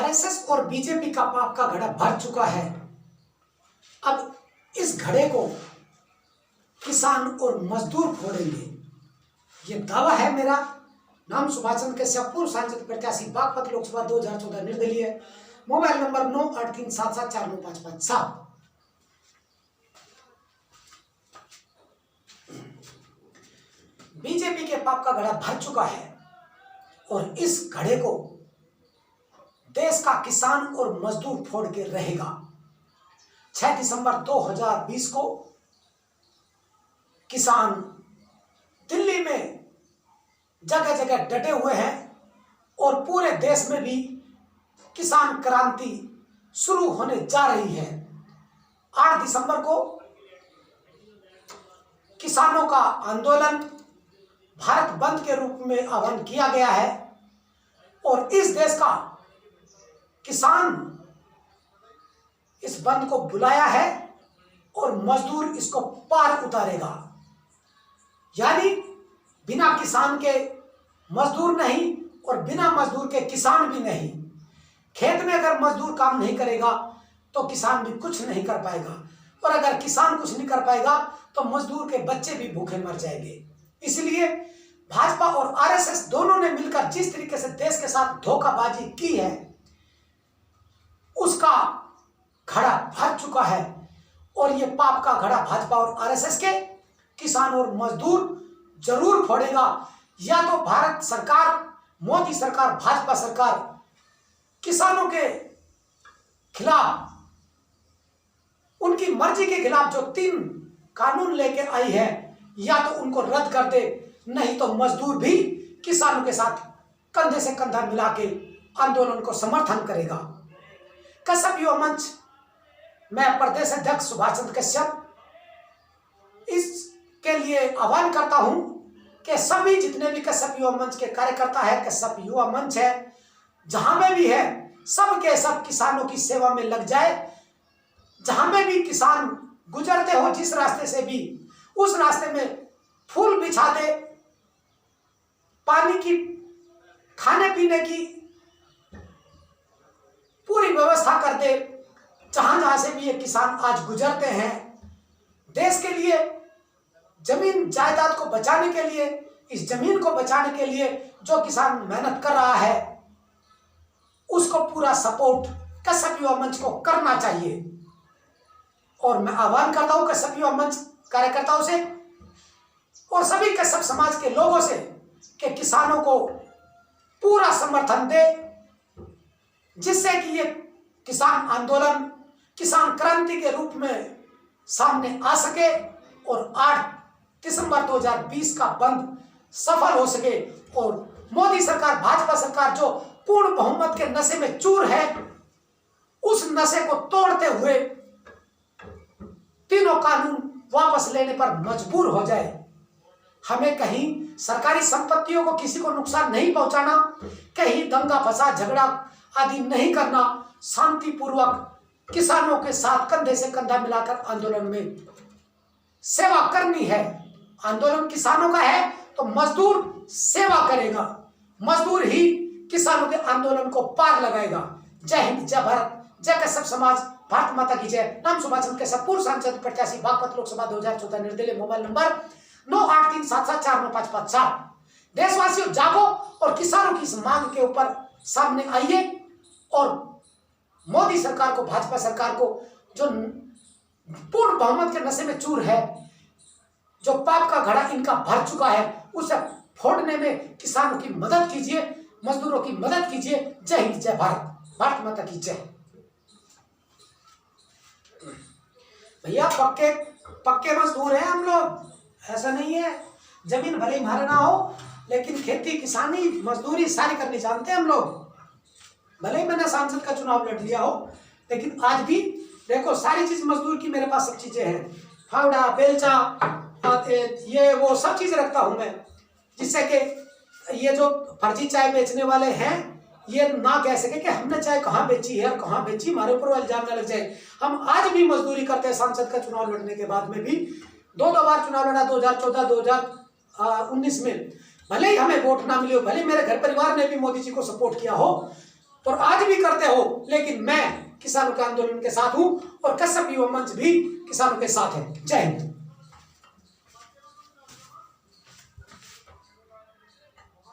RSS और BJP का पाप का घड़ा भर चुका है। अब इस घड़े को किसान और मजदूर फोड़ेंगे, ये दावा है मेरा। नाम सुभाष चंद्र कश्यप, पूर्व सांसद प्रत्याशी, बागपत लोकसभा 2014 निर्दलीय। Mobile number 9837749557। बीजेपी के पाप का घड़ा भर चुका है और इस घड़े को देश का किसान और मजदूर फोड़ के रहेगा। 6 दिसंबर 2020 को किसान दिल्ली में जगह जगह डटे हुए हैं और पूरे देश में भी किसान क्रांति शुरू होने जा रही है। 8 दिसंबर को किसानों का आंदोलन भारत बंद के रूप में आह्वान किया गया है और इस देश का किसान इस बंद को बुलाया है और मजदूर इसको पार उतारेगा। यानी बिना किसान के मजदूर नहीं और बिना मजदूर के किसान भी नहीं। खेत में अगर मजदूर काम नहीं करेगा तो किसान भी कुछ नहीं कर पाएगा, और अगर किसान कुछ नहीं कर पाएगा तो मजदूर के बच्चे भी भूखे मर जाएंगे। इसलिए भाजपा और आरएसएस दोनों ने मिलकर जिस तरीके से देश के साथ धोखाबाजी की है उसका घड़ा भर चुका है और ये पाप का घड़ा भाजपा और आरएसएस के किसान और मजदूर जरूर फोड़ेगा। या तो भारत सरकार, मोदी सरकार, भाजपा सरकार किसानों के खिलाफ, उनकी मर्जी के खिलाफ जो 3 कानून लेके आई है, या तो उनको रद्द कर दे, नहीं तो मजदूर भी किसानों के साथ कंधे से कंधा मिला के आंदोलन को समर्थन करेगा। कश्यप युवा मंच, मैं प्रदेश अध्यक्ष सुभाष चंद्र कश्यप इसके लिए आह्वान करता हूं कि सभी जितने भी कश्यप युवा मंच के कार्यकर्ता है, कश्यप युवा मंच है, जहां में भी है, सब के सब किसानों की सेवा में लग जाए। जहां में भी किसान गुजरते हो, जिस रास्ते से भी, उस रास्ते में फूल बिछा दे, पानी की, खाने पीने की पूरी व्यवस्था कर दे। जहां जहां से भी ये किसान आज गुजरते हैं, देश के लिए, जमीन जायदाद को बचाने के लिए, इस जमीन को बचाने के लिए जो किसान मेहनत कर रहा है उसको पूरा सपोर्ट कश्यप युवा मंच को करना चाहिए। और मैं आह्वान करता हूं कश्यप युवा मंच कार्यकर्ताओं से और सभी कश्यप समाज के लोगों से कि किसानों को पूरा समर्थन दे, जिससे कि ये किसान आंदोलन, किसान क्रांति के रूप में सामने आ सके और 8 दिसंबर 2020 का बंद सफल हो सके और मोदी सरकार, भाजपा सरकार जो पूर्ण बहुमत के नशे में चूर है, उस नशे को तोड़ते हुए तीनों कानून वापस लेने पर मजबूर हो जाए। हमें कहीं सरकारी संपत्तियों को किसी को नुकसान नहीं पहुंचाना, कहीं दंगा फसाद झगड़ा आदि नहीं करना, शांतिपूर्वक किसानों के साथ कंधे से कंधा मिलाकर आंदोलन में सेवा करनी है। आंदोलन किसानों का है तो मजदूर सेवा करेगा, मजदूर ही किसानों के आंदोलन को पार लगाएगा। जय हिंद, जय भारत, जय कश्यप समाज, भारत माता की जय। नाम सुभाष चंद्र कश्यप, पूर्व सांसद प्रत्याशी, बागपत लोकसभा 2014 निर्दलीय। Mobile number 9837749557। देशवासियों जागो और किसानों की इस मांग के ऊपर सामने आइए और मोदी सरकार को, भाजपा सरकार को, जो पूर्ण बहुमत के नशे में चूर है, जो पाप का घड़ा इनका भर चुका है, उसे फोड़ने में किसानों की मदद कीजिए, मजदूरों की मदद कीजिए। जय हिंद, जय भारत, भारत माता की जय। भैया पक्के मजदूर हैं हम लोग, ऐसा नहीं है। जमीन भले हमारे ना हो, लेकिन खेती, किसानी, मजदूरी सारी करनी जानते हैं हम लोग। भले ही मैंने सांसद का चुनाव लड़ लिया हो, लेकिन आज भी देखो सारी चीज मजदूर की मेरे पास सब चीजें हैं। फावड़ा, बेलचा, ये वो सब चीजें रखता हूं मैं, जिससे कि ये जो फर्जी चाय बेचने वाले हैं ये ना कह सके कि हमने चाय कहाँ बेची है और कहाँ बेची, हमारे ऊपर इल्जाम न लग जाए। हम आज भी मजदूरी करते हैं। सांसद का चुनाव लड़ने के बाद में भी 2 बार चुनाव लड़ा, 2014, 2019 में। भले ही हमें वोट ना मिले हो, भले मेरे घर परिवार ने भी मोदी जी को सपोर्ट किया हो, और आज भी करते हो, लेकिन मैं किसानों के आंदोलन के साथ हूं और कश्यप युवा मंच भी किसानों के साथ है। जय हिंद।